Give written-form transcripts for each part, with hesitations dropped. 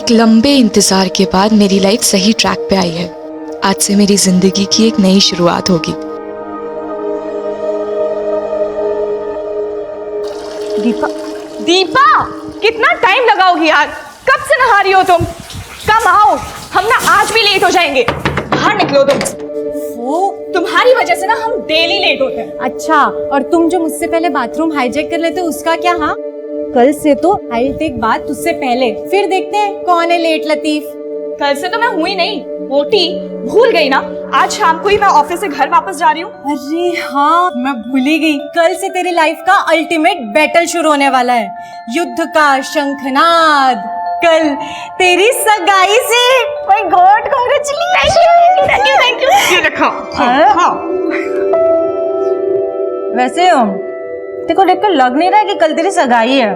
एक लंबे इंतजार के बाद मेरी लाइफ सही ट्रैक पे आई है। आज से मेरी जिंदगी की एक नई शुरुआत होगी। दीपा, दीपा, कितना टाइम लगाओगी यार? कब से नहा रही हो तुम? कम आओ, हम ना आज भी लेट हो जाएंगे। बाहर निकलो तुम। वो तुम्हारी वजह से ना हम डेली लेट होते हैं। अच्छा, और तुम जो मुझसे पहले बाथरूम हाईजैक कर लेते उसका क्या? हाँ, कल से तो आई टेक बात तुझसे पहले, फिर देखते हैं कौन है लेट लतीफ। कल से तो मैं हुई नहीं, मोटी, भूल गई ना। आज शाम को ही मैं ऑफिस से घर वापस जा रही हूँ। अरे हाँ, मैं भूल ही गई। कल से तेरी लाइफ का अल्टीमेट बैटल शुरू होने वाला है, युद्ध का शंखनाद। कल तेरी सगाई से। My God, congratulation. Thank you. ये रखो। हाँ। वैसे तेरे को देखकर लग नहीं रहा है कि कल तेरी सगाई है।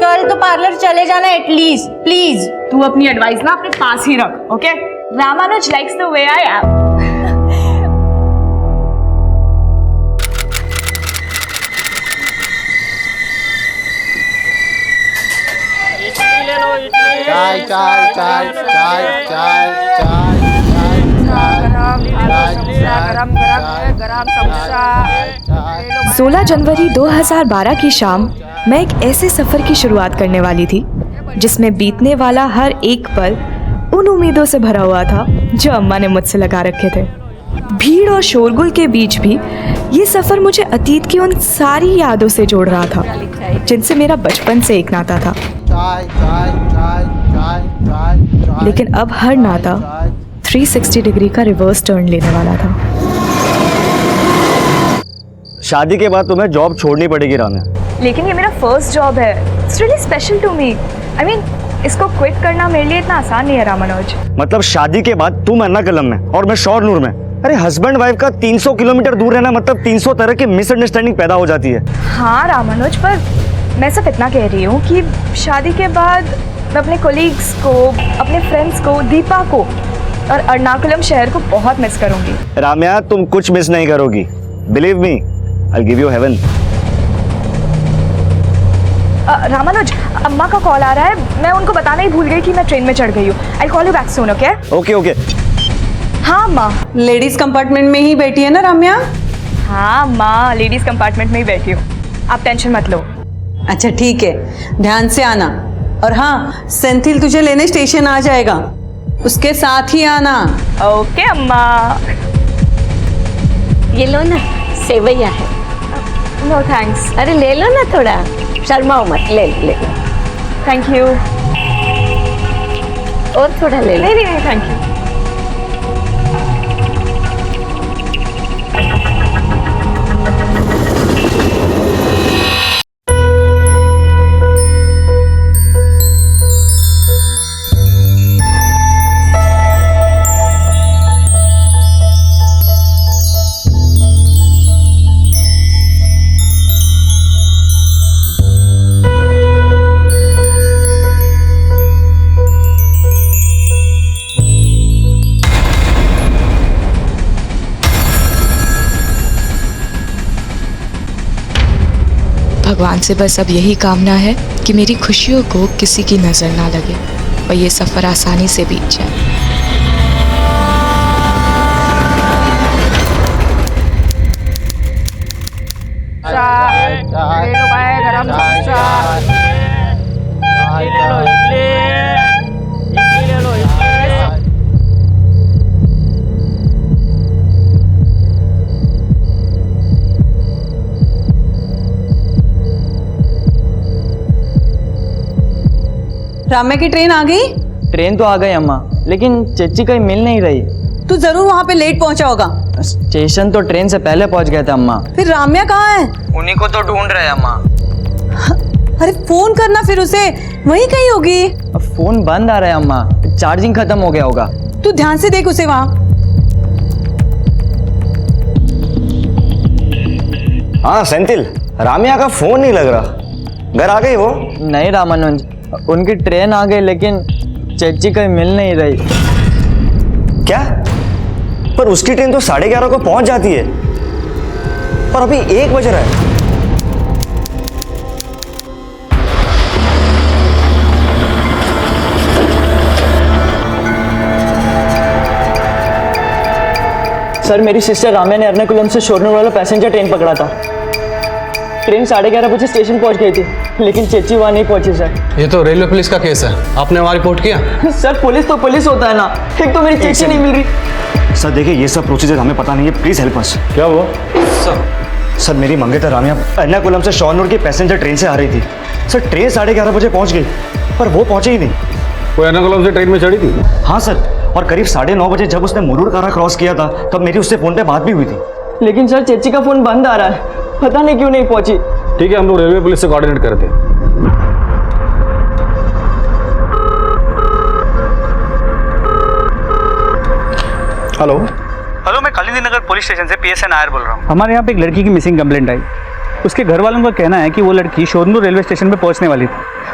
कल तो पार्लर चले जाना एटलीस्ट, प्लीज। तू अपनी एडवाइस ना अपने पास ही रख, okay? Ramanuj likes the way I am. चाय चाय चाय चाय चाय चाय गरम समोसा। 16 जनवरी 2012 की शाम मैं एक ऐसे सफर की शुरुआत करने वाली थी जिसमें बीतने वाला हर एक पल उन उम्मीदों से भरा हुआ था जो अम्मा ने मुझसे लगा रखे थे। भीड़ और शोरगुल के बीच भी ये सफर मुझे अतीत की उन सारी यादों से जोड़ रहा था जिनसे मेरा बचपन से एक नाता था। लेकिन अब हर नाता 360 डिग्री का रिवर्स टर्न लेने वाला था। शादी के बाद तुम्हें जॉब छोड़नी पड़ेगी राम्या। लेकिन ये मेरा फर्स्ट जॉब है। It's really special to me. I mean, इसको क्विट करना मेरे लिए इतना आसान नहीं है रामानुज। मतलब शादी के बाद तुम अन्ना कलम में और मैं शौरनूर में। अरे हस्बैंड वाइफ का 300 किलोमीटर दूर रहना मतलब 300 तरह की मिसअंडरस्टैंडिंग पैदा हो जाती है। हाँ रामानुज, पर मैं सिर्फ इतना कह रही हूँ कि शादी के बाद मैं अपने कोलीग्स को, अपने फ्रेंड्स को, दीपा को और अर्नाकुलम शहर को बहुत मिस करूंगी। राम्या, तुम कुछ मिस नहीं करोगी। Believe me, I give you heaven. Ramanuj, अम्मा का कॉल आ रहा है। मैं उनको बताना ही भूल गई कि मैं ट्रेन में चढ़ गई हूँ। I call you back soon, okay? Okay okay. हाँ अम्मा। लेडीज कंपार्टमेंट में ही बैठी है ना राम्या? हाँ अम्मा, लेडीज कंपार्टमेंट में ही बैठी हूँ। आप टेंशन मत लो। अच्छा ठीक है, ध्यान से आना। और हाँ, सेंथिल तुझे लेने स्टेशन आ जाएगा, उसके साथ ही आना। ओके अम्मा। ये लो ना, सेवैया है। No thanks. अरे ले लो ना, थोड़ा शर्माओ मत, ले लो। Thank you. और थोड़ा ले लो। नहीं नहीं, थैंक यू। भगवान से बस अब यही कामना है कि मेरी खुशियों को किसी की नज़र ना लगे और ये सफ़र आसानी से बीत जाए। गरम राम्या की ट्रेन आ गई? ट्रेन तो आ गई अम्मा, लेकिन चच्ची कहीं मिल नहीं रही। तू जरूर वहाँ पे लेट पहुँचा होगा। स्टेशन तो ट्रेन से पहले पहुँच गए थे अम्मा। फिर राम्या कहाँ है? उन्हीं को तो ढूंढ रहे हैं अम्मा। अरे फोन करना फिर उसे, वहीं कहीं होगी। अब फोन बंद आ रहा है अम्मा, चार्जिंग खत्म हो गया होगा। तू ध्यान से देख उसे वहाँ। हाँ सेंथिल, राम्या का फोन नहीं लग रहा। घर आ गई वो? नहीं रामानुज, उनकी ट्रेन आ गई लेकिन चच्ची कहीं मिल नहीं रही। क्या? पर उसकी ट्रेन तो 11:30 को पहुंच जाती है और अभी 1 बज रहा है। सर मेरी सिस्टर राम्या ने एर्नाकुलम से शोरनूर वाला पैसेंजर ट्रेन पकड़ा था। ट्रेन 11:30 बजे स्टेशन पहुंच गई थी, लेकिन चेची वहां नहीं पहुंची सर। ये तो रेलवे पुलिस का केस है, आपने वहाँ रिपोर्ट किया? सर पुलिस तो पुलिस होता है ना, एक तो मेरी चेची नहीं मिल रही। सर देखिए ये सब प्रोसीजर हमें पता नहीं है, प्लीज हेल्प अस। क्या हुआ? सर मेरी मंगेतर राम्या एर्नाकुलम से शोरनूर की पैसेंजर ट्रेन से आ रही थी। सर ट्रेन 11:30 बजे पहुंच गई, पर वो पहुंची ही नहीं। वो एर्नाकुलम से ट्रेन में चढ़ी थी? हाँ सर, और करीब 9:30 बजे जब उसने मुरूर कारा क्रॉस किया था तब मेरी उससे फोन पे बात भी हुई थी। लेकिन सर चेची का फोन बंद आ रहा है, पता नहीं क्यों नहीं पहुंची। ठीक है, हम लोग रेलवे पुलिस से कोऑर्डिनेट करते हैं। हेलो, मैं कालिंदी नगर पुलिस स्टेशन से PSN नायर बोल रहा हूँ। हमारे यहाँ पे एक लड़की की मिसिंग कंप्लेंट आई। उसके घर वालों का कहना है कि वो लड़की शोरनूर रेलवे स्टेशन पे पहुँचने वाली थी,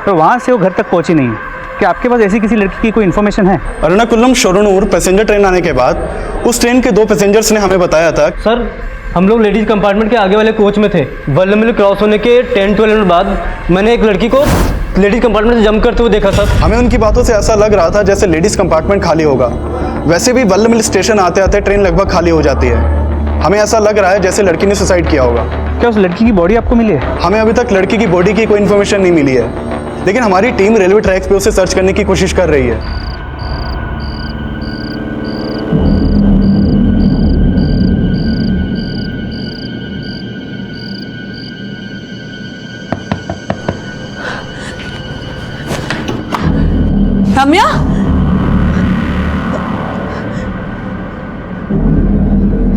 पर वहाँ से वो घर तक पहुँची नहीं है। क्या आपके पास ऐसी किसी लड़की की कोई इन्फॉर्मेशन है? एर्नाकुलम शोरनूर पैसेंजर ट्रेन आने के बाद उस ट्रेन के 2 पैसेंजर्स ने हमें बताया था। सर हम लोग लेडीज कंपार्टमेंट के आगे वाले कोच में थे। वल्लमल क्रॉस होने के 10-12 मिनट बाद मैंने एक लड़की को लेडीज कंपार्टमेंट से जंप करते हुए देखा सर। हमें उनकी बातों से ऐसा लग रहा था जैसे लेडीज कंपार्टमेंट खाली होगा। वैसे भी वल्लमल स्टेशन आते आते ट्रेन लगभग खाली हो जाती है। हमें ऐसा लग रहा है जैसे लड़की ने सुसाइड किया होगा। क्या उस लड़की की बॉडी आपको मिली है? हमें अभी तक लड़की की बॉडी की कोई इन्फॉर्मेशन नहीं मिली है, लेकिन हमारी टीम रेलवे ट्रैक्स पे उसे सर्च करने की कोशिश कर रही है। राम्या,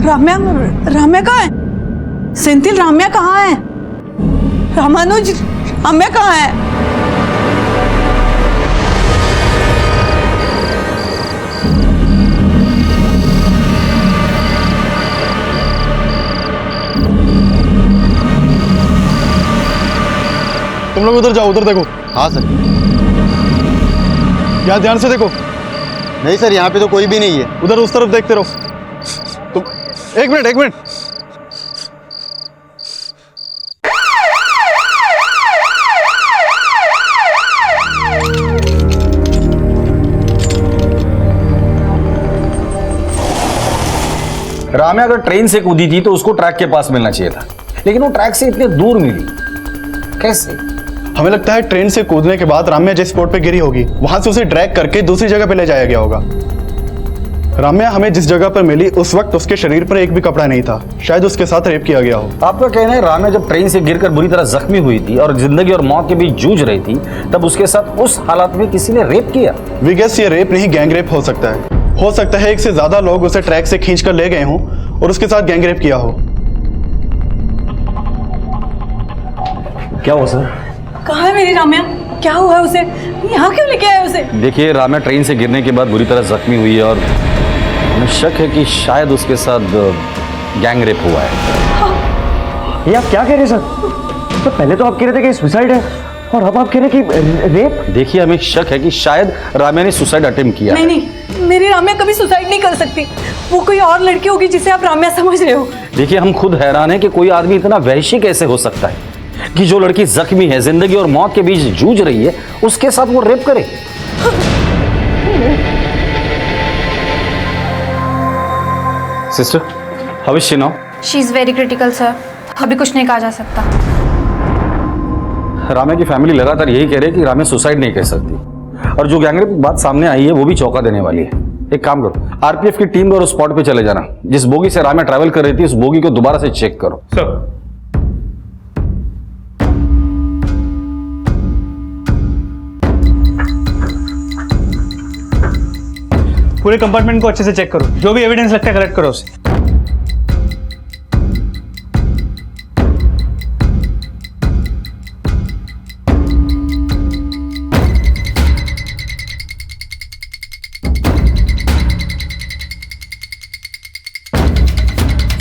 राम्या, राम्या कहाँ है? सेंथिल, राम्या कहाँ है? रामानुज, राम्या कहाँ है? तुम लोग उधर जाओ, उधर देखो। हाँ सर। यहाँ ध्यान से देखो। नहीं सर, यहाँ पे तो कोई भी नहीं है। उधर उस तरफ देखते रहो। तुम एक मिनट। राम्या अगर ट्रेन से कूदी थी तो उसको ट्रैक के पास मिलना चाहिए था, लेकिन वो ट्रैक से इतने दूर मिली कैसे? हमें लगता है ट्रेन से कूदने के बाद राम्या जिस स्पॉट पे गिरी होगी वहां से उसे ड्रैग करके दूसरी जगह पे ले जाया गया होगा। राम्या हमें जिस जगह पर मिली उस वक्त उसके शरीर पर एक भी कपड़ा नहीं था। शायद उसके साथ रेप किया गया हो। आपका कहना है राम्या जब ट्रेन से गिरकर बुरी तरह जख्मी हुई थी और जिंदगी और मौत के बीच जूझ रही थी, तब उसके साथ उस हालत में किसी ने रेप किया? वी गेस ये रेप नहीं, गैंग रेप हो सकता है। हो सकता है एक से ज्यादा लोग उसे ट्रैक से खींच कर ले गए हों और उसके साथ गैंग रेप किया हो। क्या हुआ सर? कहाँ है मेरी राम्या? क्या हुआ उसे? यहाँ क्यों लेके आए उसे? देखिए, राम्या ट्रेन से गिरने के बाद बुरी तरह जख्मी हुई है और हमें शक है कि शायद उसके साथ गैंग रेप हुआ है। ये आप क्या कह रहे हैं सर? तो पहले तो आप कह रहे थे कि सुसाइड है और अब आप कह रहे हैं कि रेप। देखिए, हमें शक है कि शायद राम्या ने सुसाइड अटेम्प्ट किया है। नहीं, मेरी राम्या कभी सुसाइड नहीं कर सकती। वो कोई और लड़की होगी जिसे आप राम्या समझ रहे हो। देखिए, हम खुद हैरान हैं कि कोई आदमी इतना वहशी कैसे हो सकता है कि जो लड़की जख्मी है, जिंदगी और मौत के बीच जूझ रही है, उसके साथ वो रेप करे। Sister, how is she now? She is very critical sir, अभी कुछ नहीं कहा जा सकता। राम्या की फैमिली लगातार यही कह रही है कि राम्या सुसाइड नहीं कर सकती, और जो गैंगरेप की बात सामने आई है वो भी चौंका देने वाली है। एक काम करो, आरपीएफ की टीम और स्पॉट पे चले जाना। जिस बोगी से राम्या ट्रैवल कर रही थी उस बोगी को दोबारा से चेक करो। सर पूरे कंपार्टमेंट को अच्छे से चेक करो, जो भी एविडेंस लगता है कलेक्ट करो उसे।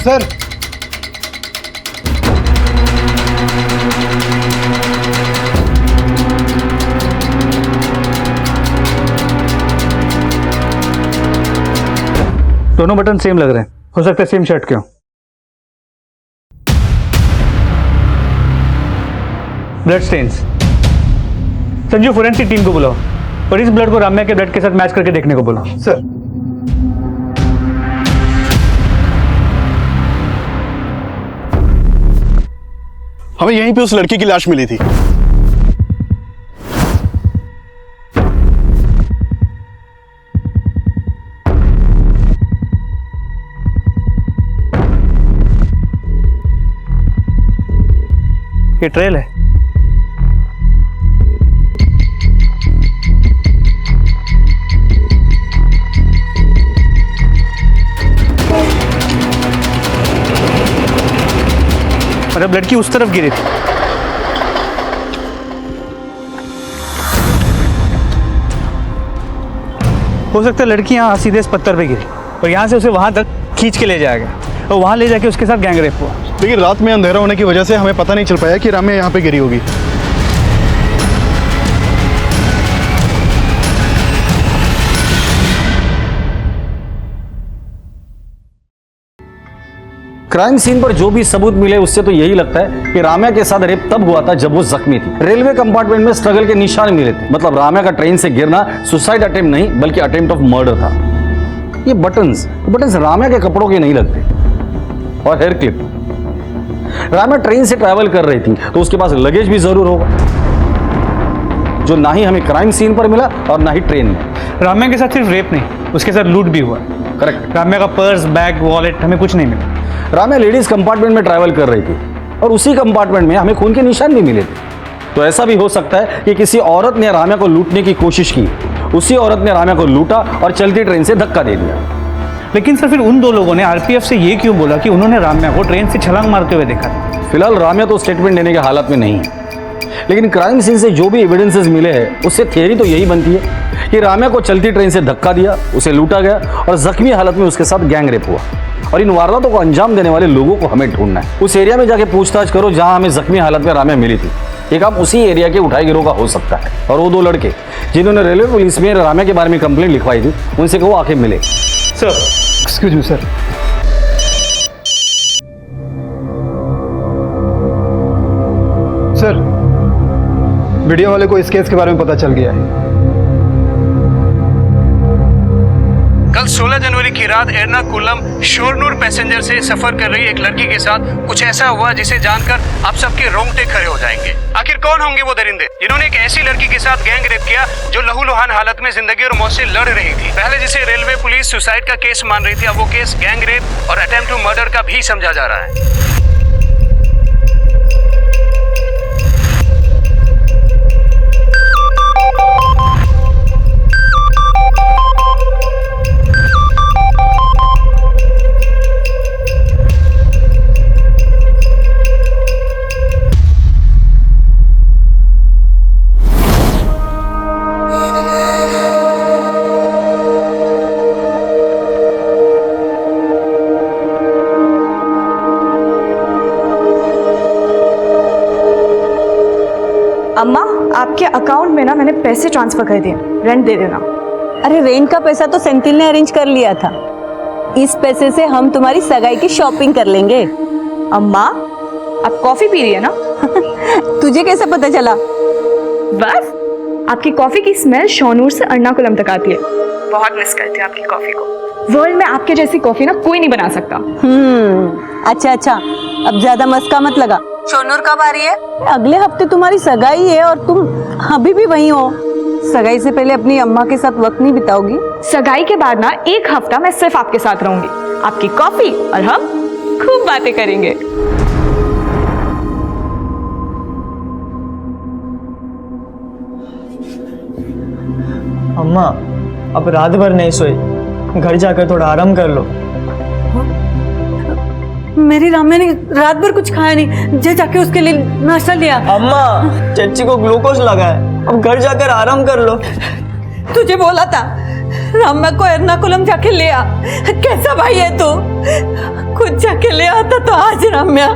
सर, दोनों बटन सेम लग रहे हैं, हो सकता है सेम शर्ट के हो। Blood stains. Sanju, forensic team को बुलाओ और इस ब्लड को राम्या के ब्लड के साथ मैच करके देखने को बोलो। सर। हमें यहीं पे उस लड़की की लाश मिली थी। ये ट्रेल है। मतलब लड़की उस तरफ गिरी थी। हो सकता है लड़की यहाँ सीधे इस पत्थर पे गिरी और यहाँ से उसे वहां तक खींच के ले जाया गया और वहां ले जाके उसके साथ गैंग रेप हुआ। लेकिन रात में अंधेरा होने की वजह से हमें पता नहीं चल पाया कि राम्या यहाँ पे गिरी होगी। क्राइम सीन पर जो भी सबूत मिले उससे तो यही लगता है कि राम्या के साथ रेप तब हुआ था जब वो जख्मी थी। रेलवे कंपार्टमेंट में स्ट्रगल के निशान मिले थे, मतलब राम्या का ट्रेन से गिरना सुसाइड अटेम्प्ट नहीं बल्कि अटेम्प्ट ऑफ मर्डर था। ये बटन्स राम्या के कपड़ों के नहीं लगते। और हेयर क्लिप, राम्या ट्रेन से ट्रैवल कर रही थी तो उसके पास लगेज भी जरूर होगा, जो ना ही हमें क्राइम सीन पर मिला और ना ही ट्रेन में। राम्या के साथ सिर्फ रेप नहीं, उसके साथ लूट भी हुआ। करेक्ट। राम्या का पर्स, बैग, वॉलेट हमें कुछ नहीं मिला। राम्या लेडीज कंपार्टमेंट में ट्रैवल कर रही थी और उसी कंपार्टमेंट में हमें खून के निशान भी मिले थे। तो ऐसा भी हो सकता है कि किसी औरत ने राम्या को लूटने की कोशिश की, उसी औरत ने राम्या को लूटा और चलती ट्रेन से धक्का दे दिया। लेकिन सर फिर उन दो लोगों ने आरपीएफ से ये क्यों बोला कि उन्होंने राम्या को ट्रेन से छलांग मारते हुए देखा था? फिलहाल राम्या तो स्टेटमेंट देने के हालत में नहीं है, लेकिन क्राइम सीन से जो भी एविडेंसेस मिले हैं उससे थियरी तो यही बनती है कि राम्या को चलती ट्रेन से धक्का दिया, उसे लूटा गया और जख्मी हालत में उसके साथ गैंग रेप हुआ। और इन वारदातों को अंजाम देने वाले लोगों को हमें ढूंढना है। उस एरिया में जाके पूछताछ करो जहां हमें जख्मी हालत में राम्या मिली थी। ये काम उसी एरिया के उठाई गिरोह का हो सकता है। और वो दो लड़के जिन्होंने रेलवे पुलिस में राम्या के बारे में कंप्लेंट लिखवाई थी, उनसे कहो आके मिले। Sir excuse me sir. Sir video वाले को इस केस के बारे में पता चल गया है। कल 16 जनवरी की रात एर्नाकुलम शोरनूर पैसेंजर से सफर कर रही एक लड़की के साथ कुछ ऐसा हुआ जिसे जानकर आप सबके रोंगटे खड़े हो जाएंगे। आखिर कौन होंगे वो दरिंदे जिन्होंने एक ऐसी लड़की के साथ गैंग रेप किया जो लहूलुहान हालत में जिंदगी और मौत से लड़ रही थी। पहले जिसे रेलवे पुलिस सुसाइड का केस मान रही थी, अब वो केस गैंग रेप और अटेम्प्ट टू मर्डर का भी समझा जा रहा है। अम्मा, आपके अकाउंट में ना मैंने पैसे ट्रांसफर कर दिए, रेंट दे देना। अरे रेंट का पैसा तो सेंथिल ने अरेंज कर लिया था। इस पैसे से हम तुम्हारी सगाई की शॉपिंग कर लेंगे। अम्मा, आप कॉफी पी रही है ना? तुझे कैसे पता चला? बस आपकी कॉफी की स्मेल शोनूर से एर्नाकुलम तक आती है। बहुत मिस करती हूँ आपकी कॉफी को। वर्ल्ड में आपके जैसी कॉफी ना कोई नहीं बना सकता। अच्छा, अब ज्यादा मस्का मत लगा। शोनूर कब आ रही है? अगले हफ्ते तुम्हारी सगाई है और तुम अभी भी वहीं हो। सगाई से पहले अपनी अम्मा के साथ वक्त नहीं बिताओगी? सगाई के बाद ना एक हफ्ता मैं सिर्फ आपके साथ रहूंगी, आपकी कॉफी और हम खूब बातें करेंगे। अम्मा अब रात भर नहीं सोई, घर जाकर थोड़ा आराम कर लो। मेरी राम्या ने रात भर कुछ खाया नहीं, जाके उसके लिए नाश्ता लिया। अम्मा चच्ची को ग्लूकोज लगा है, अब घर जाकर आराम कर लो। तुझे बोला था राम्या को एर्नाकुलम जाके ले आ। कैसा भाई है तू? खुद जाके ले आता तो आज राम्या।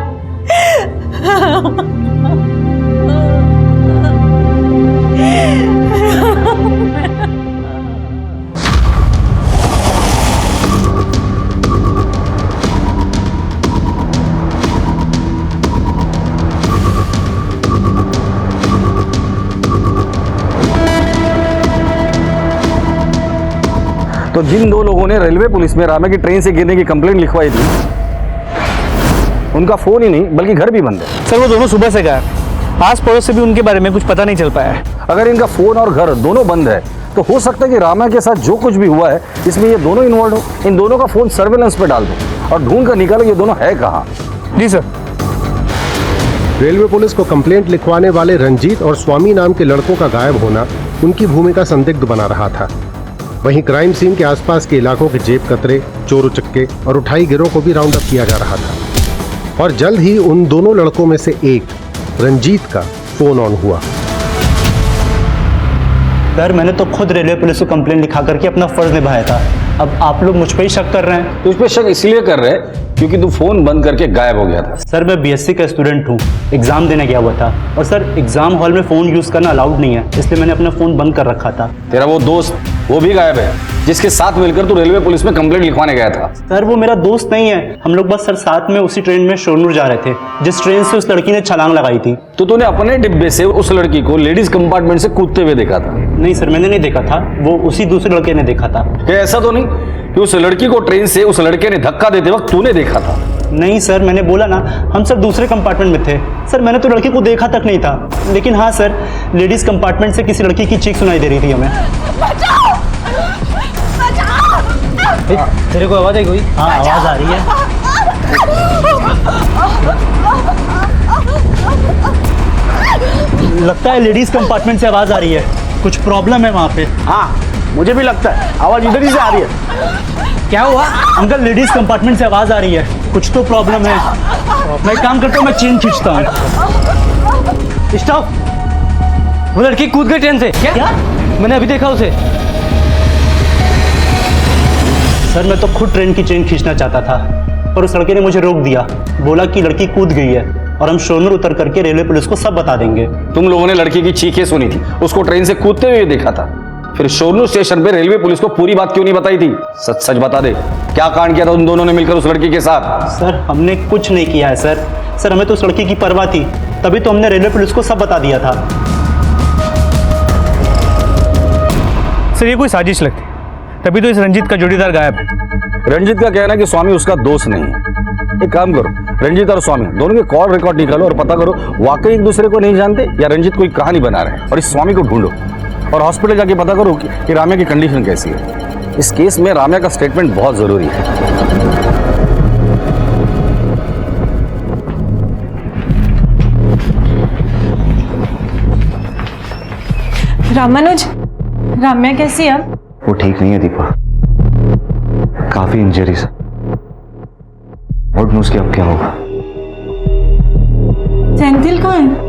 तो जिन दो लोगों ने रेलवे पुलिस में राम्या की ट्रेन से गिरने की कंप्लेंट लिखवाई थी, उनका फोन ही नहीं बल्कि घर भी बंद है। सर वो दोनों सुबह से गायब, आस पड़ोस से भी उनके बारे में कुछ पता नहीं चल पाया है। अगर इनका फोन और घर दोनों बंद है तो हो सकता है कि राम्या के साथ जो कुछ भी हुआ है इसमें ये दोनों इन्वॉल्व हो। इन दोनों का फोन सर्वेलेंस पे डाल दो और ढूंढ कर निकालो ये दोनों है कहाँ। जी सर। रेलवे पुलिस को कंप्लेंट लिखवाने वाले रंजीत और स्वामी नाम के लड़कों का गायब होना उनकी भूमिका संदिग्ध बना रहा था। वहीं क्राइम सीन के आसपास के इलाकों के जेब कतरे, चोर उचक्के और उठाई गिरोह को भी राउंड अप किया जा रहा था और जल्द ही उन दोनों लड़कों में से एक रंजीत का फोन ऑन हुआ। सर मैंने तो खुद रेलवे पुलिस को कंप्लेंट लिखा करके अपना फर्ज निभाया था, अब आप लोग मुझ पर ही शक कर रहे हैं। तुझ पे शक इसलिए कर रहे हैं क्योंकि तू फोन बंद करके गायब हो गया था। सर मैं बीएससी का स्टूडेंट हूँ, एग्जाम देने गया हुआ था और सर एग्जाम हॉल में फोन यूज करना अलाउड नहीं है, इसलिए मैंने अपना फोन बंद कर रखा था। तेरा वो दोस्त वो भी गायब है जिसके साथ मिलकर तू रेलवे पुलिस में कंप्लेंट लिखवाने गया था। सर वो मेरा दोस्त नहीं है, हम लोग बस सर साथ में उसी ट्रेन में शोरनूर जा रहे थे जिस ट्रेन से उस लड़की ने छलांग लगाई थी। तो तूने अपने डिब्बे से उस लड़की को लेडीज कंपार्टमेंट से कूदते हुए देखा था? नहीं सर मैंने नहीं देखा था, वो उसी दूसरे लड़के ने देखा था। क्या ऐसा तो नहीं कि उस लड़की को ट्रेन से उस लड़के ने धक्का देते वक्त तूने देखा था? नहीं सर मैंने बोला ना हम सर दूसरे कंपार्टमेंट में थे। सर मैंने तो लड़की को देखा तक नहीं था, लेकिन हाँ सर लेडीज कंपार्टमेंट से किसी लड़की की चीख सुनाई दे रही थी हमें। तेरे को आवाज आई कोई? हाँ आवाज आ रही है। लगता है लेडीज कंपार्टमेंट से आवाज आ रही है, कुछ प्रॉब्लम है वहाँ पे। हाँ मुझे भी लगता है आवाज इधर ही से आ रही है। क्या हुआ अंकल? लेडीज कंपार्टमेंट से आवाज आ रही है, कुछ तो प्रॉब्लम है। मैं एक काम करता हूँ, मैं चेन खींचता हूँ। स्टॉप! वो लड़की कूद गई ट्रेन से। क्या? मैंने अभी देखा उसे। सर मैं तो खुद ट्रेन की चेन खींचना चाहता था पर उस लड़के ने मुझे रोक दिया, बोला कि लड़की कूद गई है और हम शोरनूर उतर करके रेलवे पुलिस को सब बता देंगे। तुम लोगों ने लड़की की चीखें सुनी थी, उसको ट्रेन से कूदते हुए देखा था, फिर शोरनूर स्टेशन पे रेलवे पुलिस को पूरी बात क्यों नहीं बताई थी? सच सच बता दे, क्या कांड किया था उन दोनों ने मिलकर उस लड़की के साथ? सर हमने कुछ नहीं किया है सर। सर हमें तो उस लड़की की परवाह थी, तभी तो हमने रेलवे पुलिस को सब बता दिया था। सर ये कोई साजिश लगती, तभी तो इस रंजीत का जोड़ीदार गायब है। रंजीत का कहना है कि स्वामी उसका दोस्त नहीं है। एक काम करो, रंजीत और स्वामी दोनों के कॉल रिकॉर्ड निकालो और पता करो वाकई एक दूसरे को नहीं जानते या रंजीत कोई कहानी बना रहे हैं, और इस स्वामी को ढूंढो और हॉस्पिटल जाके पता करो कि राम्या की कंडीशन कैसी है। इस केस में राम्या का स्टेटमेंट बहुत जरूरी है। रामानुज, राम्या कैसी है? वो ठीक नहीं है दीपा, काफी इंजरीज है। और उसके अब क्या होगा? सेंथिल कहाँ है?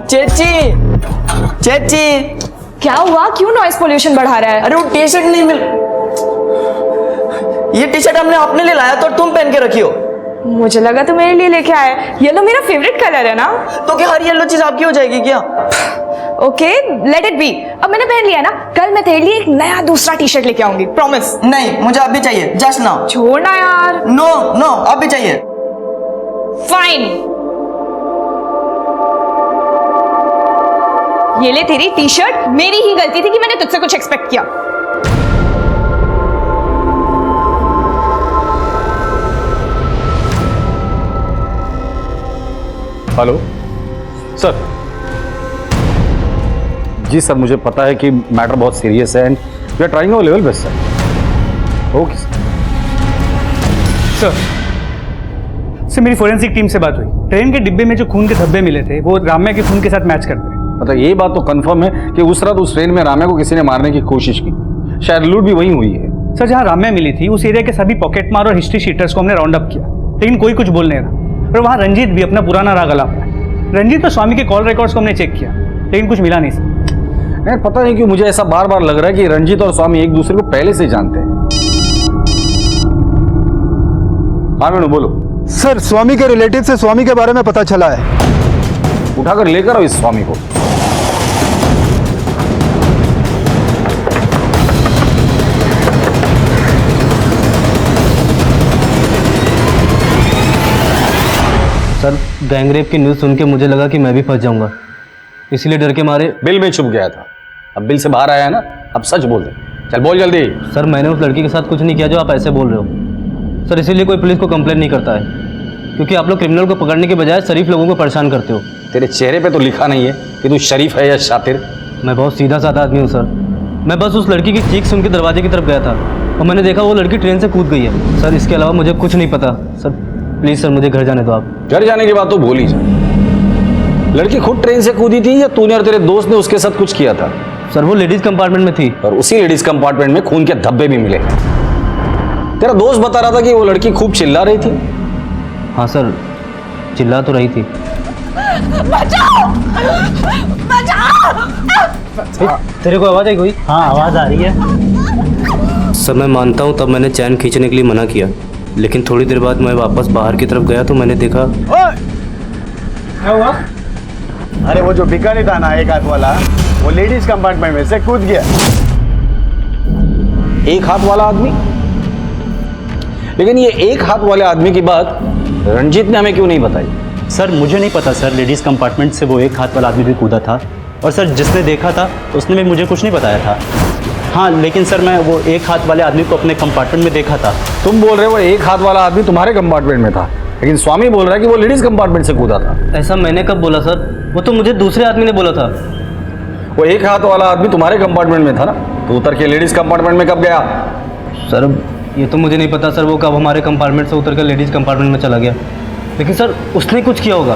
चेची, चेची क्या हुआ? क्यों नॉइस पोल्यूशन बढ़ा रहा है? अरे वो टी शर्ट नहीं मिल, ये टी शर्ट हमने अपने लिए लाया तो तुम पहन के रखी हो। मुझे लगा तुम मेरे लिए लेके आए। येलो मेरा फेवरेट कलर है ना। तो क्या हर येलो चीज आपकी हो जाएगी क्या? ओके लेट इट बी, अब मैंने पहन लिया ना, कल मैं तेरे लिए एक नया दूसरा टी शर्ट लेके आऊंगी, प्रॉमिस। नहीं मुझे अब भी चाहिए, जस्ट नाउ। छोड़ना यार। नो नो अब भी चाहिए। फाइन, ये ले तेरी टी शर्ट। मेरी ही गलती थी कि मैंने तुझसे कुछ एक्सपेक्ट किया। Hello sir. जी सर मुझे पता है कि मैटर बहुत सीरियस है and we are trying our level best sir. Okay sir मेरी फोरेंसिक टीम से बात हुई, ट्रेन के डिब्बे में जो खून के धब्बे मिले थे वो राम्या के खून के साथ मैच करते हैं। मतलब ये बात तो कंफर्म है कि उस रात उस ट्रेन में राम्या को किसी ने मारने की कोशिश की, शायद लूट भी वहीं हुई है। सर जहाँ राम्या मिली थी उस एरिया के सभी पॉकेट मार और हिस्ट्री शीटर्स को हमने राउंड अप किया, लेकिन कोई कुछ बोल नहीं रहा। और वहाँ रंजीत भी अपना पुराना राग अलाप रहा है। रंजीत और स्वामी के कॉल रिकॉर्ड्स को हमने चेक किया, लेकिन कुछ मिला नहीं सर। नहीं पता नहीं क्यों मुझे ऐसा बार बार लग रहा है कि रंजीत और स्वामी एक दूसरे को पहले से जानते हैं। हाँ मेनू बोलो। सर स्वामी के रिलेटिव से स्वामी के बारे में पता चला है। उठाकर लेकर आओ इस स्वामी को। सर गैंगरेप की न्यूज़ सुन के मुझे लगा कि मैं भी फंस जाऊंगा, इसीलिए डर के मारे बिल में छुप गया था। अब बिल से बाहर आया है ना, अब सच बोल दे। चल बोल जल्दी। सर मैंने उस लड़की के साथ कुछ नहीं किया जो आप ऐसे बोल रहे हो सर, इसीलिए कोई पुलिस को कंप्लेंट नहीं करता है, क्योंकि आप लोग क्रिमिनल को पकड़ने के बजाय शरीफ लोगों को परेशान करते हो। तेरे चेहरे पे तो लिखा नहीं है कि तू शरीफ है या शातिर। मैं बहुत सीधा साधा आदमी हूँ सर, मैं बस उस लड़की की चीख सुन के दरवाजे की तरफ गया था और मैंने देखा वो लड़की ट्रेन से कूद गई है सर, इसके अलावा मुझे कुछ नहीं पता सर। प्लीज़ सर मुझे घर जाने दो आप। घर जाने की बात तो भूल ही जा। लड़की खुद ट्रेन से कूदी थी या तूने और तेरे दोस्त ने उसके साथ कुछ किया था? सर वो लेडीज कंपार्टमेंट में थी और उसी लेडीज कंपार्टमेंट में खून के धब्बे भी मिले। तेरा दोस्त बता रहा था कि वो लड़की खूब चिल्ला रही थी। हाँ सर, चिल्ला तो रही थी। बचाओ! बचाओ! तेरे को आवाज़ आई कोई? हाँ आवाज़ आ रही है। सर मैं मानता हूँ तब मैंने चैन खींचने के लिए मना किया, लेकिन थोड़ी देर बाद मैं वापस बाहर की तरफ गया तो मैंने देखा। क्या हुआ? अरे वो जो भिखारी था ना, एक हाथ वाला, वो लेडीज कंपार्टमेंट में से कूद गया। एक हाथ वाला आदमी? लेकिन ये एक हाथ वाले आदमी की बात रंजीत ने हमें क्यों नहीं बताई? सर मुझे नहीं पता सर, लेडीज़ कंपार्टमेंट से वो एक हाथ वाला आदमी भी कूदा था, और सर जिसने देखा था उसने भी मुझे कुछ नहीं बताया था। हाँ लेकिन सर मैं वो एक हाथ वाले आदमी को अपने कंपार्टमेंट में देखा था। तुम बोल रहे हो एक हाथ वाला आदमी तुम्हारे कंपार्टमेंट में था, लेकिन स्वामी बोल रहा है कि वो लेडीज कंपार्टमेंट से कूदा था। ऐसा मैंने कब बोला सर? वो तो मुझे दूसरे आदमी ने बोला था। वो एक हाथ वाला आदमी तुम्हारे कंपार्टमेंट में था ना, तो उतर के लेडीज कंपार्टमेंट में कब गया? सर ये तो मुझे नहीं पता सर, वो कब हमारे कंपार्टमेंट से उतर कर लेडीज़ कंपार्टमेंट में चला गया, लेकिन सर उसने कुछ किया होगा।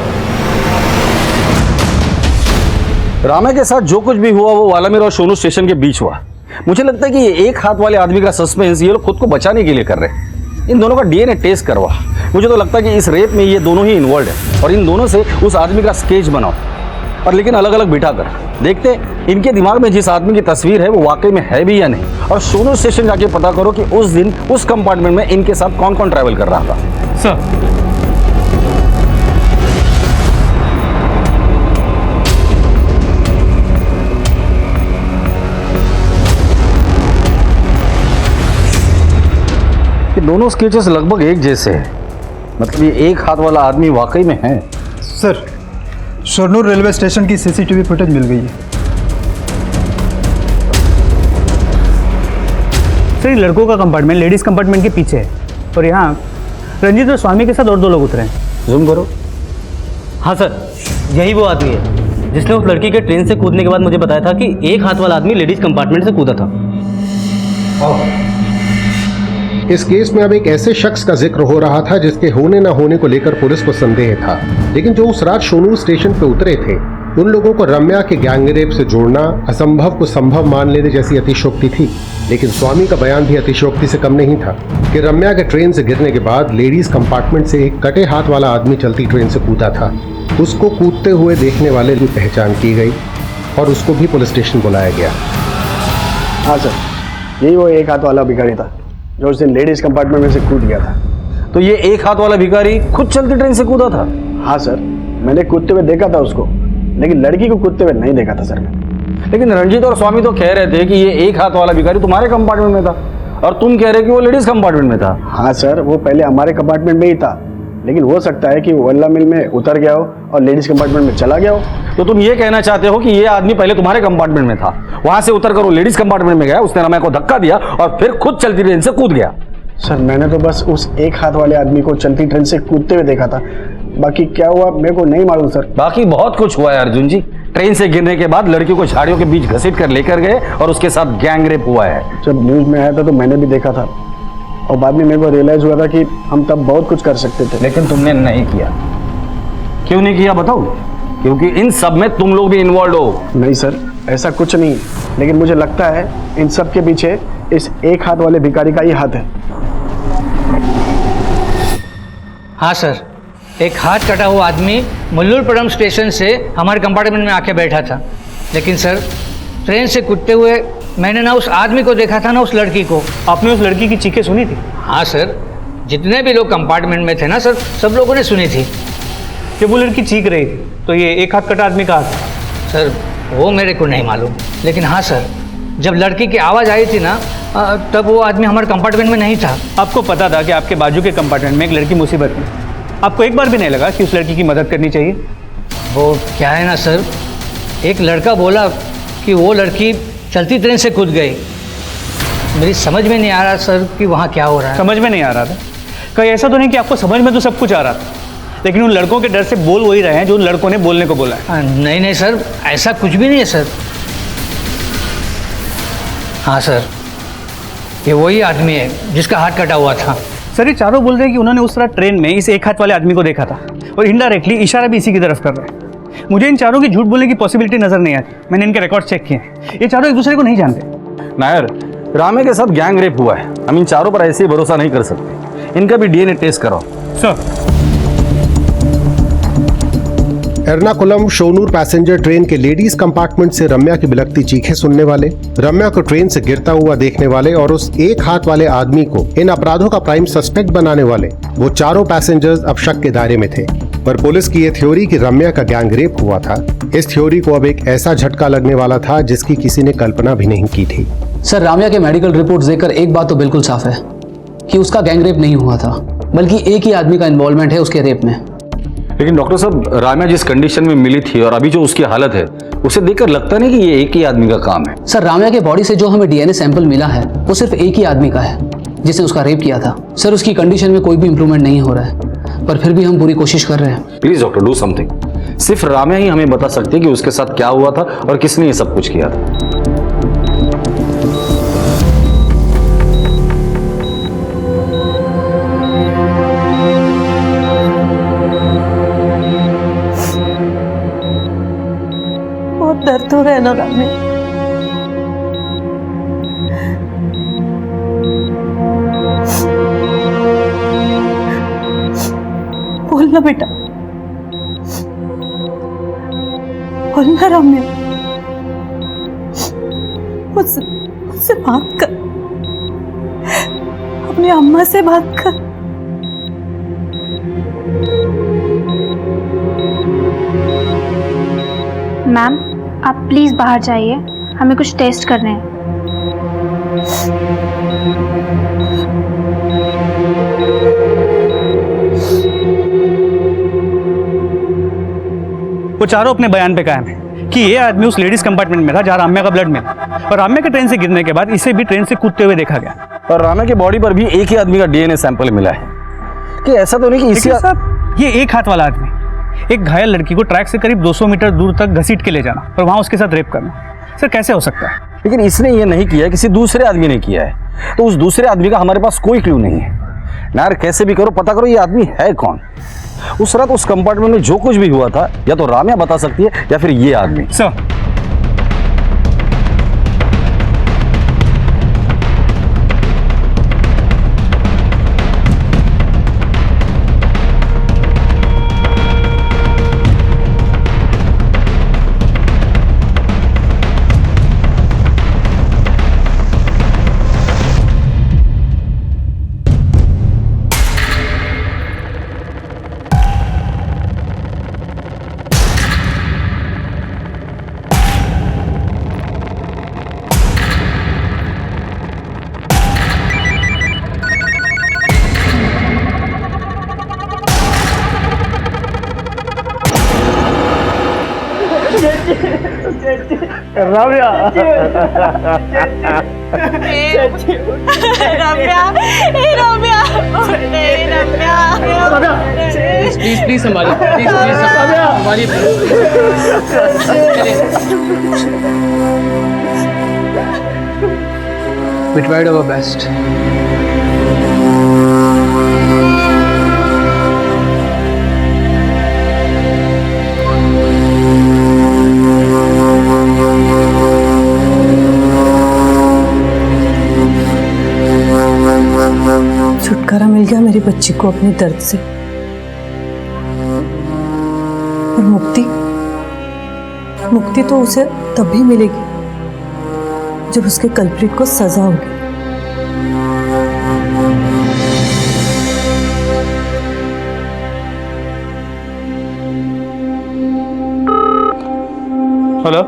रामा के साथ जो कुछ भी हुआ वो वालामीर और सोनू स्टेशन के बीच हुआ। मुझे लगता है कि ये एक हाथ वाले आदमी का सस्पेंस ये लोग खुद को बचाने के लिए कर रहे हैं। इन दोनों का डीएनए टेस्ट करवा। मुझे तो लगता है कि इस रेप में ये दोनों ही इन्वॉल्व है, और इन दोनों से उस आदमी का स्केच बनाओ, और लेकिन अलग अलग बिठा कर देखते इनके दिमाग में जिस आदमी की तस्वीर है वो वाकई में है भी या नहीं। और सोनू स्टेशन जाके पता करो कि उस दिन उस कंपार्टमेंट में इनके साथ कौन कौन ट्रैवल कर रहा था। सर कि दोनों स्केचेस लगभग एक जैसे हैं, मतलब ये एक हाथ वाला आदमी वाकई में है। सर शोरनूर रेलवे स्टेशन की सीसीटीवी फुटेज मिल गई है। सर ये लड़कों का कंपार्टमेंट लेडीज़ कंपार्टमेंट के पीछे है, और यहाँ रंजीत और स्वामी के साथ और 2 लोग उतरे हैं। जूम करो। हाँ सर, यही वो आदमी है जिसने उस लड़की के ट्रेन से कूदने के बाद मुझे बताया था कि एक हाथ वाला आदमी लेडीज कंपार्टमेंट से कूदा था। इस केस में अब एक ऐसे शख्स का जिक्र हो रहा था जिसके होने न होने को लेकर पुलिस को संदेह था, लेकिन जो उस रात शोनूर स्टेशन पर उतरे थे उन लोगों को रम्या के गैंगरेप से जोड़ना असंभव को संभव मान लेने जैसी अतिशयोक्ति थी। लेकिन स्वामी का बयान भी अतिशयोक्ति से कम नहीं था कि रम्या के ट्रेन से गिरने के बाद लेडीज कंपार्टमेंट से एक कटे हाथ वाला आदमी चलती ट्रेन से कूदा था। उसको कूदते हुए देखने वाले की पहचान की गई और उसको भी पुलिस स्टेशन बुलाया गया। हाँ सर, यही वो एक हाथ वाला भिखारी था जो उस दिन लेडीज कंपार्टमेंट में से कूद गया था। तो ये एक हाथ वाला भिखारी खुद चलती ट्रेन से कूदा था? हाँ सर, मैंने कूदते हुए देखा था उसको, लेकिन लड़की को कूदते हुए नहीं देखा था सर मैं। लेकिन रंजीत और स्वामी तो कह रहे थे कि ये एक हाथ वाला भिखारी तुम्हारे कंपार्टमेंट में था, और तुम कह रहे कि वो लेडीज कंपार्टमेंट में था। हाँ सर, वो पहले हमारे कंपार्टमेंट में ही था, लेकिन हो सकता है कि वो वल्ला मिल में उतर गया हो और लेडीज कंपार्टमेंट में चला गया हो। तो तुम ये कहना चाहते हो कि ये आदमी पहले तुम्हारे कंपार्टमेंट में था, वहां से उतर कर वो लेडीज कंपार्टमेंट में गया, उसने रम्या को धक्का दिया और फिर खुद चलती ट्रेन से कूद गया। सर मैंने तो बस उस एक हाथ वाले आदमी को चलती ट्रेन से कूदते हुए देखा था, बाकी क्या हुआ मेरे को नहीं मालूम सर। बाकी बहुत कुछ हुआ है अर्जुन जी। ट्रेन से गिरने के बाद लड़की को झाड़ियों के बीच घसीट कर लेकर गए और उसके साथ गैंग रेप हुआ है। जब न्यूज में आया था तो मैंने भी देखा था, और बाद में मेरे को रियलाइज हुआ था कि हम तब बहुत कुछ कर सकते थे। लेकिन तुमने नहीं किया। क्यों नहीं किया बताओ? क्योंकि इन सब में तुम लोग भी इन्वॉल्व हो। नहीं सर, ऐसा कुछ नहीं, लेकिन मुझे लगता है इन सब के पीछे इस एक हाथ वाले भिखारी का ही हाथ है। हाँ सर, एक हाथ कटा हुआ आदमी मल्लूरपुरम स्टेशन से हमारे कंपार्टमेंट में आके बैठा था, लेकिन सर ट्रेन से कूदते हुए मैंने ना उस आदमी को देखा था ना उस लड़की को। आपने उस लड़की की चीखें सुनी थी? हाँ सर, जितने भी लोग कंपार्टमेंट में थे ना सर, सब लोगों ने सुनी थी। जब वो लड़की चीख रही थी तो ये एक हाथ कटा आदमी का हाथ? सर वो मेरे को नहीं मालूम, लेकिन हाँ सर, जब लड़की की आवाज़ आई थी ना तब वो आदमी हमारे कंपार्टमेंट में नहीं था। आपको पता था कि आपके बाजू के कंपार्टमेंट में एक लड़की मुसीबत में, आपको एक बार भी नहीं लगा कि उस लड़की की मदद करनी चाहिए? वो क्या है ना सर, एक लड़का बोला कि वो लड़की चलती ट्रेन से कूद गई। मेरी समझ में नहीं आ रहा सर कि वहाँ क्या हो रहा है। समझ में नहीं आ रहा था? कहीं ऐसा तो नहीं कि आपको समझ में तो सब कुछ आ रहा था, लेकिन उन लड़कों के डर से बोल वही रहे हैं जो उन लड़कों ने बोलने को बोला है। नहीं नहीं सर, ऐसा कुछ भी नहीं है सर। हाँ सर, ये वही आदमी है जिसका हाथ कटा हुआ था। सर ये चारों बोल रहे हैं कि उन्होंने उस तरह ट्रेन में इस एक हाथ वाले आदमी को देखा था और इनडायरेक्टली इशारा भी इसी की तरफ कर रहे हैं। मुझे इन चारों की झूठ बोलने की पॉसिबिलिटी नजर नहीं आती। मैंने इनके रिकॉर्ड चेक किए हैं, ये चारों एक दूसरे को नहीं जानते। नायर, रामे के साथ गैंग रेप हुआ है, हम इन चारों पर ऐसे ही भरोसा नहीं कर सकते। इनका भी डीएनए टेस्ट कराओ। सर। एर्नाकुलम शोनूर पैसेंजर ट्रेन के लेडीज कंपार्टमेंट से रम्या की बिलखती चीखें सुनने वाले, रम्या को ट्रेन से गिरता हुआ देखने वाले और उस एक हाथ वाले आदमी को इन अपराधों का प्राइम सस्पेक्ट बनाने वाले वो चारों पैसेंजर्स अब शक के दायरे में थे। पर पुलिस की ये थ्योरी कि रम्या का गैंग रेप हुआ था, इस थ्योरी को अब एक ऐसा झटका लगने वाला था जिसकी किसी ने कल्पना भी नहीं की थी। सर, राम्या के मेडिकल रिपोर्ट देखकर एक बात तो बिल्कुल साफ है कि उसका गैंग रेप नहीं हुआ था, बल्कि एक ही आदमी का इन्वॉल्वमेंट है उसके रेप में। लेकिन डॉक्टर साहब, राम्या जिस कंडीशन में मिली थी और अभी जो उसकी हालत है, उसे देखकर लगता नहीं कि ये एक ही आदमी का काम है। सर, राम्या के बॉडी से जो हमें डीएनए सैंपल मिला है वो सिर्फ एक ही आदमी का है जिसने उसका रेप किया था। सर, उसकी कंडीशन में कोई भी इंप्रूवमेंट नहीं हो रहा है, पर फिर भी हम पूरी कोशिश कर रहे हैं। Please doctor, do something. सिर्फ राम्या ही हमें बता सकती है कि उसके साथ क्या हुआ था और किसने ये सब कुछ किया था। बहुत दर्द हो रहा है ना राम्या? बोलना बेटा, बोलना राम्या, मुझसे बात कर, अपनी अम्मा से बात कर। मैम, आप प्लीज़ बाहर जाइए, हमें कुछ टेस्ट करने हैं। वो चारों अपने बयान पे कायम है कि ये आदमी उस लेडीज कंपार्टमेंट में था जहाँ राम्या का ब्लड मिला, और राम्या के ट्रेन से गिरने के बाद इसे भी ट्रेन से कूदते हुए देखा गया। और राम्या की बॉडी पर भी एक ही आदमी का डीएनए सैंपल मिला है। कि ऐसा तो नहीं कि इसी साहब, ये एक हाथ वाला आदमी एक घायल लड़की को ट्रैक से करीब 200 मीटर दूर तक घसीट के ले जाना और वहां उसके साथ रेप करना, सर कैसे हो सकता है? लेकिन इसने ये नहीं किया, किसी दूसरे आदमी ने किया है, तो उस दूसरे आदमी का हमारे पास कोई क्लू नहीं है। नायर, कैसे भी करो पता करो ये आदमी है कौन। उस रात उस कंपार्टमेंट में जो कुछ भी हुआ था या तो राम्या बता सकती है या फिर ये आदमी। सर, रम्या प्लीज संभालिए, प्लीज संभालिए। We tried our best. छुटकारा मिल गया मेरी बच्ची को अपने दर्द से, और मुक्ति तो उसे तभी मिलेगी जब उसके कल्प्रिट को सजा होगी। हेलो,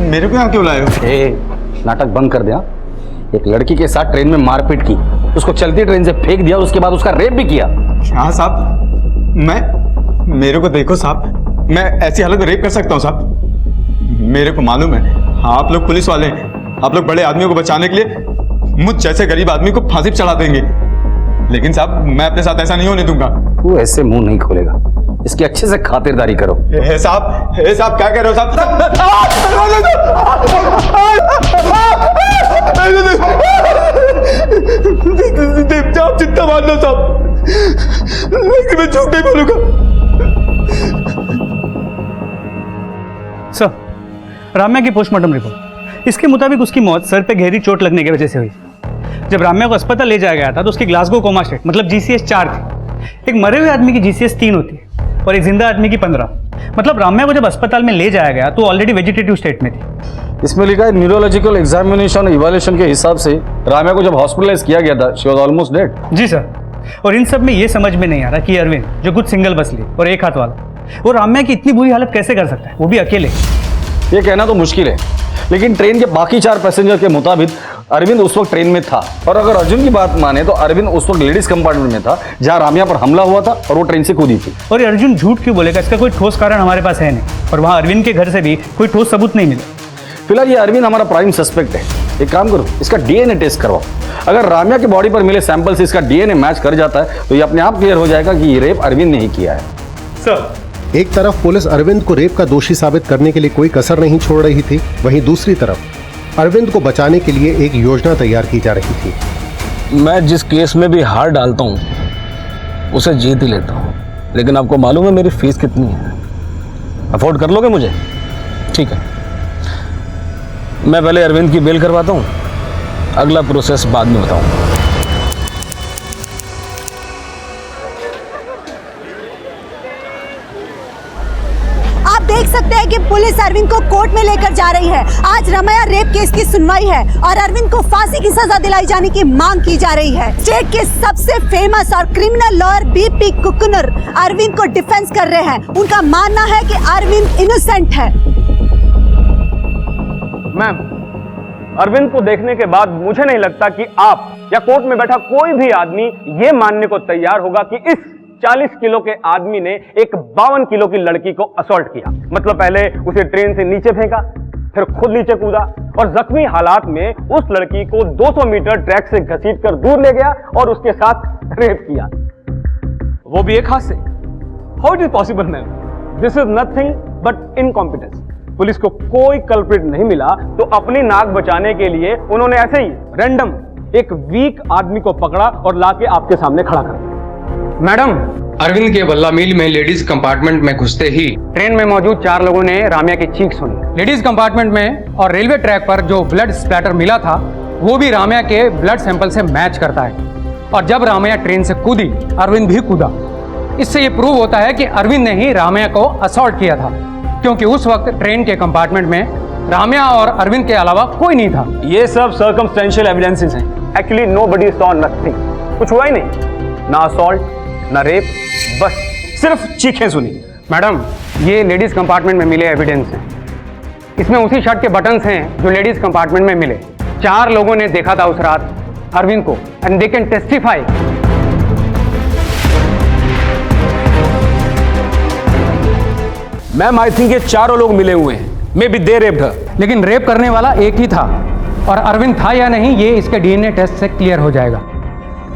मेरे को यहाँ क्यों लाए हो? नाटक बंद कर दिया। एक लड़की के साथ ट्रेन में मारपीट की, उसको चलती ट्रेन से फेंक दिया और उसके बाद उसका रेप भी किया। हाँ साहब, मेरे को देखो साहब, मैं ऐसी हालत में रेप कर सकता हूँ साहब? मेरे को मालूम है आप लोग पुलिस वाले हैं, आप लोग बड़े आदमियों को बचाने के लिए मुझ जैसे गरीब आदमी को फांसी पे चढ़ा देंगे, लेकिन साहब मैं अपने साथ ऐसा नहीं होने दूंगा। तू ऐसे मुंह नहीं खोलेगा, इसकी अच्छे से खातिरदारी करो। साहब क्या कह रहे हो साहब? आप चिंता मान लो साहब, लेकिन मैं झूठ नहीं बोलूंगा। सर, राम्या की पोस्टमार्टम रिपोर्ट, इसके मुताबिक उसकी मौत सर पे गहरी चोट लगने की वजह से हुई। जब राम्या को अस्पताल ले जाया गया था तो उसकी ग्लासगो कोमा स्टेट मतलब GCS 4 थी। एक मरे हुए आदमी की GCS 3 होती है और एक जिंदा आदमी की 15। मतलब राम्या को जब अस्पताल में ले जाया गया तो ऑलरेडी वेजिटेटिव स्टेट में थी। इसमें लिखा है न्यूरोलॉजिकल एग्जामिनेशन इवैल्यूएशन के हिसाब से राम्या को जब हॉस्पिटलाइज किया गया था, शी वाज ऑलमोस्ट डेड। जी सर, और इन सब में ये समझ में नहीं आ रहा कि अरविंद जो कुछ सिंगल बस ली और एक हाथ वाला, वो राम्या की इतनी बुरी हालत कैसे कर सकता है, वो भी अकेले। ये कहना तो मुश्किल है, लेकिन ट्रेन के बाकी 4 पैसेंजर के मुताबिक अरविंद उस वक्त ट्रेन में था। और अगर अर्जुन की बात माने तो अरविंद उस वक्त लेडीज कंपार्टमेंट में था जहां राम्या पर हमला हुआ था और वो ट्रेन से कूदी थी। और ये अर्जुन झूठ क्यों बोलेगा? इसका कोई ठोस कारण हमारे पास है नहीं, और वहां अरविंद के घर से भी कोई ठोस सबूत नहीं मिला। फिलहाल ये अरविंद हमारा प्राइम सस्पेक्ट है। एक काम करो, इसका DNA टेस्ट करवाओ। अगर राम्या की बॉडी पर मिले सैंपल से इसका DNA मैच कर जाता है तो ये अपने आप क्लियर हो जाएगा कि ये रेप अरविंद ने ही किया है। सर, एक तरफ पुलिस अरविंद को रेप का दोषी साबित करने के लिए कोई कसर नहीं छोड़ रही थी, वहीं दूसरी तरफ अरविंद को बचाने के लिए एक योजना तैयार की जा रही थी। मैं जिस केस में भी हार डालता हूँ उसे जीत ही लेता हूँ, लेकिन आपको मालूम है मेरी फीस कितनी है? अफोर्ड कर लोगे मुझे? ठीक है, मैं पहले अरविंद की बेल करवाता हूँ, अगला प्रोसेस बाद में बताऊँ। देख सकते हैं कि पुलिस अरविंद को कोर्ट में लेकर जा रही है। आज राम्या रेप केस की सुनवाई है और अरविंद को फांसी की सजा दिलाई जाने की मांग की जा रही है। स्टेट के सबसे फेमस और क्रिमिनल लॉयर BP कुकुनर अरविंद को डिफेंस कर रहे हैं। उनका मानना है कि अरविंद इनोसेंट है। मैम, अरविंद को देखने के बाद मुझे नहीं लगता कि आप या कोर्ट में बैठा कोई भी आदमी ये मानने को तैयार होगा कि इस 40 किलो के आदमी ने एक 52 किलो की लड़की को असॉल्ट किया। मतलब पहले उसे ट्रेन से नीचे फेंका, फिर खुद नीचे कूदा और जख्मी हालात में उस लड़की को 200 मीटर ट्रैक से घसीटकर दूर ले गया और उसके साथ रेप किया, वो भी एक हाथ से। How it is possible ma'am? This is nothing but incompetence. Police को कोई कल्प्रिट नहीं मिला तो अपनी नाक बचाने के लिए उन्होंने ऐसे ही रैंडम एक वीक आदमी को पकड़ा और लाके आपके सामने खड़ा कर दिया। मैडम, अरविंद के बल्ला मिल में लेडीज कंपार्टमेंट में घुसते ही ट्रेन में मौजूद 4 लोगों ने राम्या की चीख सुनी। लेडीज कंपार्टमेंट में और रेलवे ट्रैक पर जो ब्लड स्प्लैटर मिला था वो भी राम्या के ब्लड सैंपल से मैच करता है। और जब राम्या ट्रेन से कूदी, अरविंद भी कूदा। इससे ये प्रूव होता है कि अरविंद ने ही राम्या को असॉल्ट किया था, क्योंकि उस वक्त ट्रेन के कंपार्टमेंट में राम्या और अरविंद के अलावा कोई नहीं था। ये सब सर्कमस्टेंशियल एविडेंसेस हैं। Actually nobody saw nothing. कुछ हुआ ही नहीं, ना असॉल्ट ना रेप, बस सिर्फ चीखें सुनी। मैडम, ये लेडीज कंपार्टमेंट में मिले एविडेंस हैं। इसमें उसी शर्ट के बटन्स हैं जो लेडीज कंपार्टमेंट में मिले। 4 लोगों ने देखा था उस रात अरविंद को, and they can testify. Ma'am, I think ये 4 लोग मिले हुए हैं। मे बी दे रेप्ड हर। लेकिन रेप करने वाला एक ही था, और अरविंद था या नहीं ये इसके DNA टेस्ट से क्लियर हो जाएगा।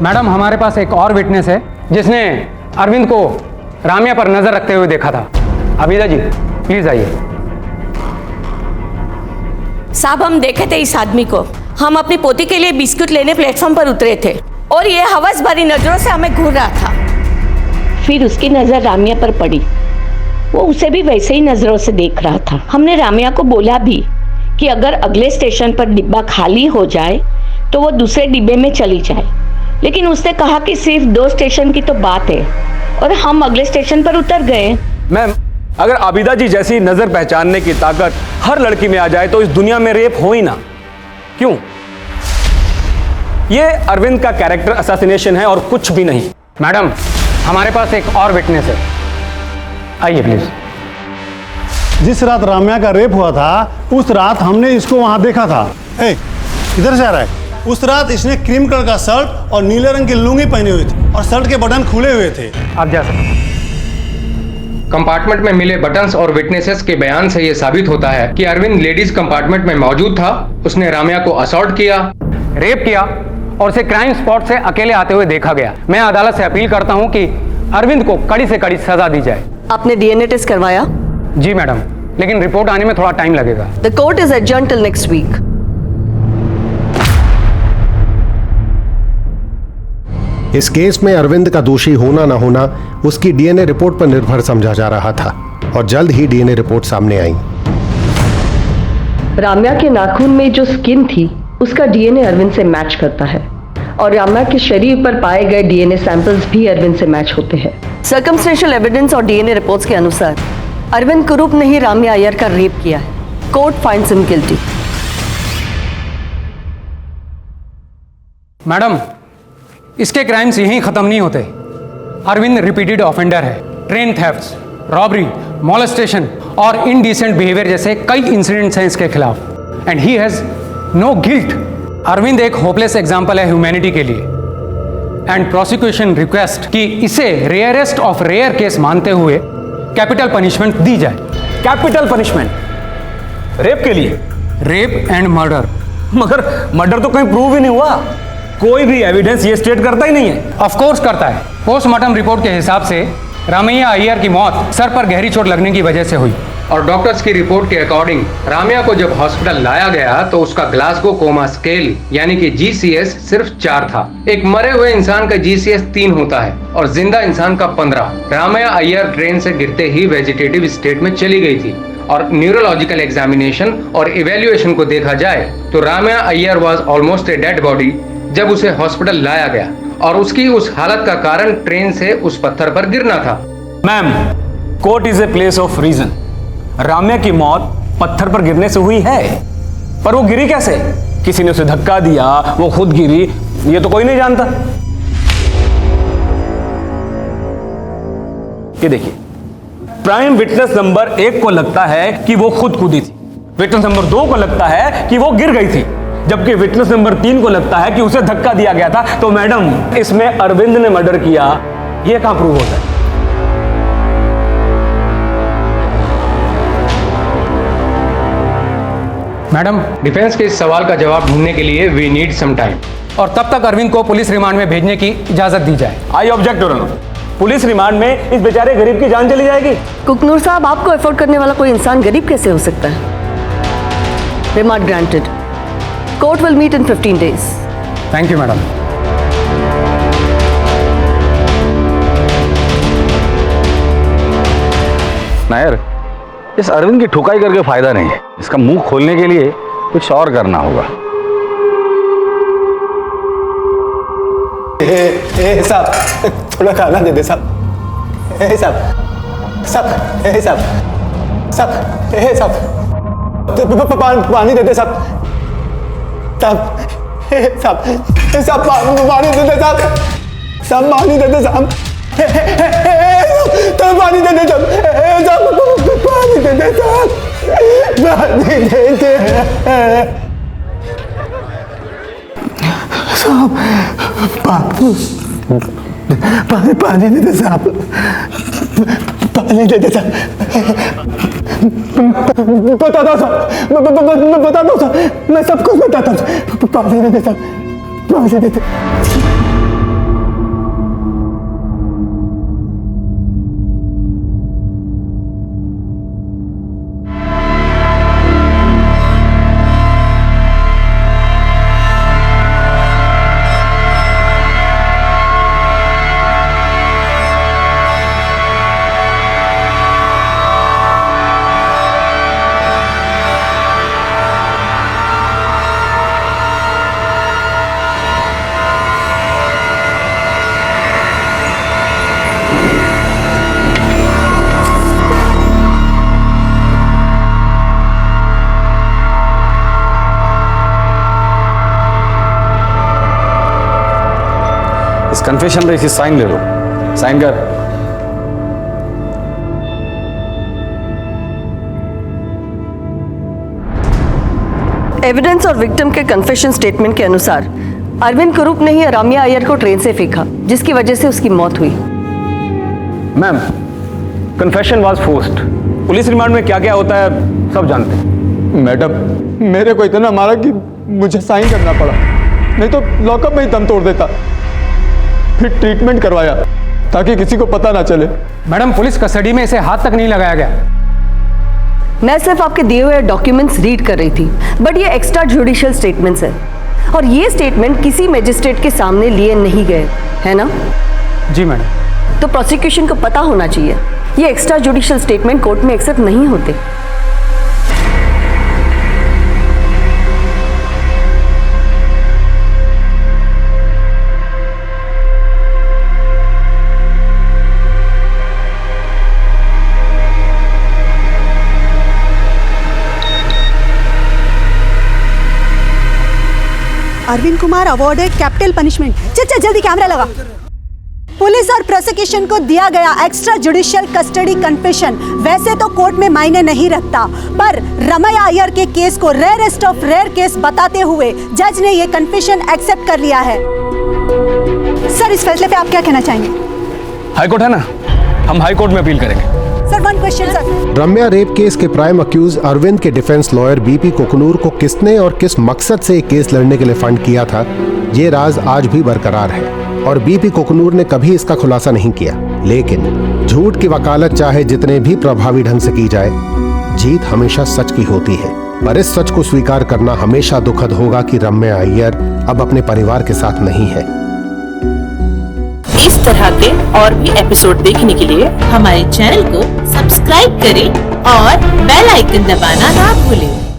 मैडम, हमारे पास एक और विटनेस है जिसने अरविंद को राम्या पर नजर रखते हुए देखा था। अबीदा जी, प्लीज आइए। साहब, हम देखे थे इस आदमी को। हम अपनी पोती के लिए बिस्कुट लेने प्लेटफॉर्म पर उतरे थे और ये हवस भरी नजरों से हमें घूर रहा था। फिर उसकी नजर राम्या पर पड़ी। वो उसे भी वैसे ही नजरों से देख रहा था। हमने राम्या को बोला भी कि अगर अगले स्टेशन पर डिब्बा खाली हो जाए तो वो दूसरे डिब्बे में चली जाए, लेकिन उसने कहा कि सिर्फ 2 स्टेशन की तो बात है, और हम अगले स्टेशन पर उतर गए। मैम, अगर आबिदा जी जैसी नजर पहचानने की ताकत हर लड़की में आ जाए तो इस दुनिया में रेप हो ही ना। क्यों? ये अरविंद का कैरेक्टर असैसिनेशन है और कुछ भी नहीं। मैडम, हमारे पास एक और विटनेस है। आइए प्लीज। जिस रात राम्या का रेप हुआ था उस रात हमने इसको वहां देखा था। ए, किधर से आ रहा है? उस रात इसने क्रीम कलर का शर्ट और नीले रंग की लुंगी पहनी हुई थी और शर्ट के बटन खुले हुए थे। आप जा सकते। कंपार्टमेंट में मिले बटन्स और विटनेसेस के बयान से यह साबित होता है कि अरविंद लेडीज कंपार्टमेंट में मौजूद था। उसने राम्या को असॉल्ट किया, रेप किया और उसे क्राइम स्पॉट से अकेले आते हुए देखा गया। मैं अदालत से अपील करता हूं कि अरविंद को कड़ी से कड़ी सजा दी जाए। आपने डीएनए टेस्ट करवाया? जी मैडम, लेकिन रिपोर्ट आने में थोड़ा टाइम लगेगा। The court is adjourned till next week. इस केस में अरविंद का दोषी होना ना होना उसकी डीएनए रिपोर्ट पर निर्भर समझा जा रहा था और जल्द ही डीएनए रिपोर्ट सामने आई। राम्या के नाखून में जो स्किन थी उसका डीएनए अरविंद से मैच करता है और राम्या के शरीर पर पाए गए डीएनए सैंपल्स भी अरविंद से मैच होते हैं। सर्कमस्टेंशियल एविडेंस और डीएनए रिपोर्ट्स के अनुसार अरविंद कुरूप ने ही राम्या अय्यर का रेप किया है। Court finds him guilty. Madam, इसके क्राइम्स यहीं खत्म नहीं होते। अरविंद रिपीटेड ऑफेंडर है। ट्रेन थेफ्ट्स, रॉबरी, मॉलेस्टेशन और इनडिसेंट बिहेवियर जैसे कई इंसिडेंट्स हैं इसके खिलाफ and he has no guilt. Arvind एक होपलेस एग्जाम्पल है ह्यूमैनिटी के लिए एंड प्रोसिक्यूशन रिक्वेस्ट कि इसे रेयरेस्ट ऑफ रेयर केस मानते हुए कैपिटल पनिशमेंट दी जाए। कैपिटल पनिशमेंट रेप के लिए? Rape and murder. मगर मर्डर तो कहीं प्रूव ही नहीं हुआ। कोई भी एविडेंस ये स्टेट करता ही नहीं है। ऑफ कोर्स करता है। पोस्टमार्टम रिपोर्ट के हिसाब से रामैया अय्यर की मौत सर पर गहरी चोट लगने की वजह से हुई और डॉक्टर्स की रिपोर्ट के अकॉर्डिंग राम्या को जब हॉस्पिटल लाया गया तो उसका ग्लासगो कोमा स्केल यानी कि जीसीएस सिर्फ 4 था। एक मरे हुए इंसान का जीसीएस 3 होता है और जिंदा इंसान का 15। राम्या अय्यर ट्रेन से गिरते ही वेजिटेटिव स्टेट में चली गई थी और न्यूरोलॉजिकल एग्जामिनेशन और इवेल्युएशन को देखा जाए तो Ramya Iyer was almost a dead body जब उसे हॉस्पिटल लाया गया और उसकी उस हालत का कारण ट्रेन से उस पत्थर पर गिरना था। Ma'am, court is a place of reason. Ramya की मौत पत्थर पर गिरने से हुई है, पर वो गिरी कैसे? किसी ने उसे धक्का दिया, वो खुद गिरी, ये तो कोई नहीं जानता। ये देखिए, प्राइम विटनेस नंबर 1 को लगता है कि वो खुद कूदी थी, विटनेस नंबर 2 को लगता है कि वो गिर गई थी, जबकि विटनेस नंबर 3 को लगता है कि उसे धक्का दिया गया था। तो मैडम, इसमें अरविंद ने मर्डर किया, यह कहां प्रूव होता है? मैडम, डिफेंस के इस सवाल का जवाब ढूंढने के लिए वी नीड सम टाइम और तब तक अरविंद को पुलिस रिमांड में भेजने की इजाजत दी जाए। I object your honour. Police remand में इस बेचारे गरीब की जान चली जाएगी। कुकनूर साहब, आपको अफोर्ड करने वाला कोई इंसान गरीब कैसे हो सकता है? Remand granted. Court will meet in 15 days। Thank you madam. Nair, इस अरविंद की ठुकाई करके फायदा नहीं है। इसका मुंह खोलने के लिए कुछ और करना होगा। साहब, थोड़ा खाना दे दे साहब। साहब साहब साहब साहब साहब पानी दे दे साहब। साहब साहब पानी दे दे साहब। साहब पानी दे दे साहब। तो पानी दे दे साहब। पानी दे दे साहब। पानी दे दे साहब। पानी दे दे साहब। पानी दे दे साहब। बताता हूँ, बताता हूँ, मैं सब कुछ बताता हूँ। पानी दे दे साहब। पानी दे दे। इस कन्फेशन पे इसकी साइन ले लो। साइन कर। एविडेंस और विक्टिम के कन्फेशन स्टेटमेंट के अनुसार अरविंद कुरूप ने ही राम्या अय्यर को ट्रेन से फेंका, जिसकी वजह से उसकी मौत हुई। Ma'am, confession was forced. Police remand में क्या क्या होता है सब जानते हैं। मैडम, मेरे को इतना मारा कि मुझे साइन करना पड़ा, नहीं तो लॉकअप में ही दम तोड़ देता। फिर ट्रीटमेंट करवाया ताकि किसी को पता ना चले। मैडम, पुलिस कस्टडी में इसे हाथ तक नहीं लगाया गया। मैं सिर्फ आपके दिए हुए डॉक्यूमेंट्स रीड कर रही थी, बट ये एक्स्ट्रा जुडिशियल स्टेटमेंट्स है और ये स्टेटमेंट किसी मजिस्ट्रेट के सामने लिए नहीं गए, है ना? जी मैडम। तो प्रोसिक्यूशन को पता होना चाहिए ये एक्स्ट्रा जुडिशियल स्टेटमेंट कोर्ट में एक्सेप्ट नहीं होते। Arvind Kumar awarded capital punishment. चल जल्दी कैमरा लगा। पुलिस और प्रोसिक्यूशन को दिया गया एक्स्ट्रा जुडिशियल कस्टडी कन्फेशन वैसे तो कोर्ट में मायने नहीं रखता, पर रमैया अय्यर के केस को रेयरेस्ट ऑफ रेयर केस बताते हुए जज ने ये कन्फेशन एक्सेप्ट कर लिया है। सर, इस फैसले पे आप क्या कहना चाहेंगे? हाईकोर्ट है ना, हम हाईकोर्ट में अपील करेंगे। Sir, one question sir. Ramya rape case के प्राइम अक्यूज अरविंद के डिफेंस लॉयर बीपी कोकनूर को किसने और किस मकसद से एक केस लड़ने के लिए फंड किया था, ये राज आज भी बरकरार है और बीपी कोकनूर ने कभी इसका खुलासा नहीं किया। लेकिन झूठ की वकालत चाहे जितने भी प्रभावी ढंग से की जाए, जीत हमेशा सच की होती है। पर इस सच को स्वीकार करना हमेशा दुखद होगा कि रम्या अय्यर अब अपने परिवार के साथ नहीं है। इस तरह के और भी एपिसोड देखने के लिए हमारे चैनल को सब्सक्राइब करें और बेल आइकन दबाना ना भूलें।